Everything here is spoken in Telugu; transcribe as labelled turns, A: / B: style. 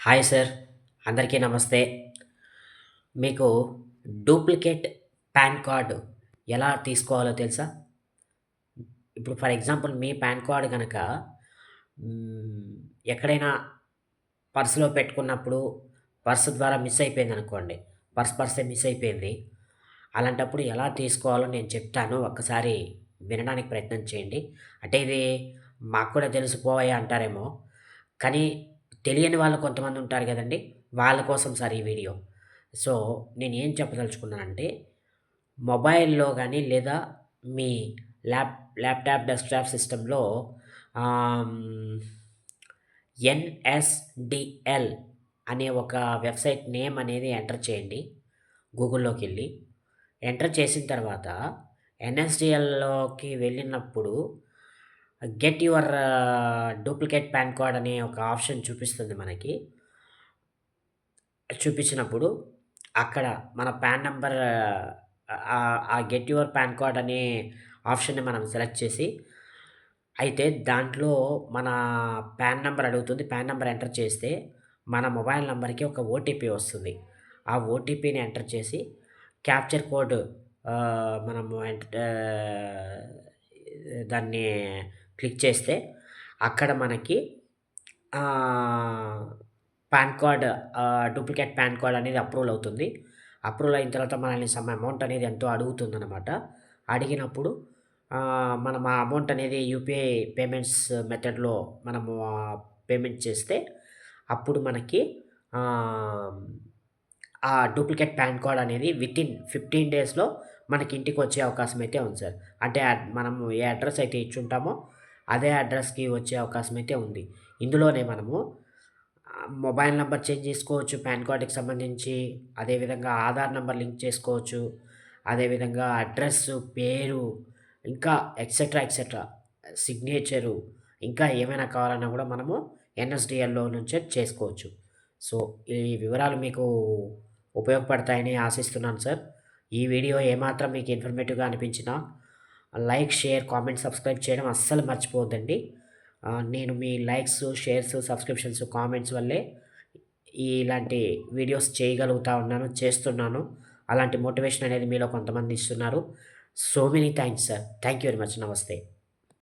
A: Hi sir. అందరికీ నమస్తే. మీకు డూప్లికేట్ పాన్ కార్డ్ ఎలా తీసుకోవాలో తెలుసా? ఇప్పుడు for example me pan card గనక హ్మ్, ఎక్కడైనా పర్స్‌లో పెట్టుకున్నప్పుడు పర్స్ ద్వారా మిస్ అయిపోయిందనుకోండి. పర్సే మిస్ అయిపోయింది. అలాంటప్పుడు ఎలా తీసుకోవాలో నేను చెప్తాను. ఒక్కసారి వినడానికి ప్రయత్నం చేయండి. అంటే ఇది మాకు కూడా తెలుసు పోవయ్యా అంటారేమో! కానీ తెలియని వాళ్ళు కొంతమందుంటారు గదండీ! వాళ్ళ కోసం సార్ ఈ వీడియో. సో, నేనేం చెప్పదలుచుకున్నానంటే, మొబైల్‌లో గాని లేదా మీ ల్యాప్ ల్యాప్‌టాప్, డెస్క్‌టాప్ సిస్టమ్‌లో ఆహ్, హ్మ్, ఎన్ఎస్‌డిఎల్ అనే ఒక వెబ్‌సైట్ నేమ్ అనేది ఎంటర్ చేయండి గూగుల్‌లోకెళ్ళి. ఎంటర్ చేసిన తర్వాత ఎన్ఎస్‌డిఎల్‌లోకి వెళ్ళినప్పుడు get your duplicate pan card అనే ఒక ఆప్షన్ చూపిస్తుంది మనకి. చూపించినప్పుడు అక్కడ మన పాన్ నంబర్ ఆ గెట్ యువర్ పాన్ కార్డ్ అనే ఆప్షన్‌ని మనం సెలెక్ట్ చేసి, అయితే దాంట్లో మన పాన్ నంబర్ అడుగుతుంది. పాన్ నంబర్ ఎంటర్ చేస్తే మన మొబైల్ నంబర్‌కి ఒక ఓటీపీ వస్తుంది. ఆ ఓటీపీని ఎంటర్ చేసి క్యాప్చర్ కోడ్ మనము దాన్ని క్లిక్ చేస్తే అక్కడ మనకి ఆహ్, pan card duplicate pan card అనేది అప్రూవల్ అవుతుంది. అప్రూవల్ అయిన తర్వాత మనల్ని సమ్ అమౌంట్ అనేది ఎంతో అడుగుతుందనమాట. అడిగినప్పుడు మనం ఆ అమౌంట్ అనేది యూపీఐ పేమెంట్స్ మెథడ్‌లో మనము పేమెంట్ చేస్తే అప్పుడు మనకి ఆహ్, ఆ డూప్లికేట్ పాన్ కార్డ్ అనేది వితిన్ 15 డేస్‌లో మనకి ఇంటికొచ్చే అవకాశం అయితే ఉంది సార్. అంటే మనము ఏ అడ్రెస్ అయితే ఇచ్చుంటామో అదే అడ్రస్‌కి వచ్చే అవకాశం అయితే ఉంది. ఇందులోనే మనము మొబైల్ నంబర్ చేంజ్ చేసుకోవచ్చు పాన్ కార్డ్‌కి సంబంధించి. అదేవిధంగా ఆధార్ నంబర్ లింక్ చేసుకోవచ్చు. అదేవిధంగా అడ్రెస్సు, పేరు ఇంకా ఎక్సెట్రా, ఎక్సెట్రా సిగ్నేచరు ఇంకా ఏమైనా కావాలన్నా గూడా మనము ఎన్ఎస్‌డిఎల్‌లో నుంచే చేసుకోవచ్చు. సో, ఈ వివరాలు మీకు ఉపయోగపడతాయని ఆశిస్తున్నాను సార్. ఈ వీడియో ఏమాత్రం మీకు ఇన్ఫర్మేటివ్‌గా అనిపించినా లైక్, షేర్, కామెంట్, సబ్స్క్రైబ్ చేయడం అస్సలు మర్చిపోవద్దండి. నేను మీ లైక్స్, షేర్స్, సబ్స్క్రిప్షన్స్, కామెంట్స్ వల్లే ఇలాంటి వీడియోస్ చేయగలుగుతా ఉన్నాను, చేస్తున్నాను. అలాంటి మోటివేషన్ అనేది మీలో కొంతమంది ఇస్తున్నారు. So many thanks sir. Thank you very much. నమస్తే.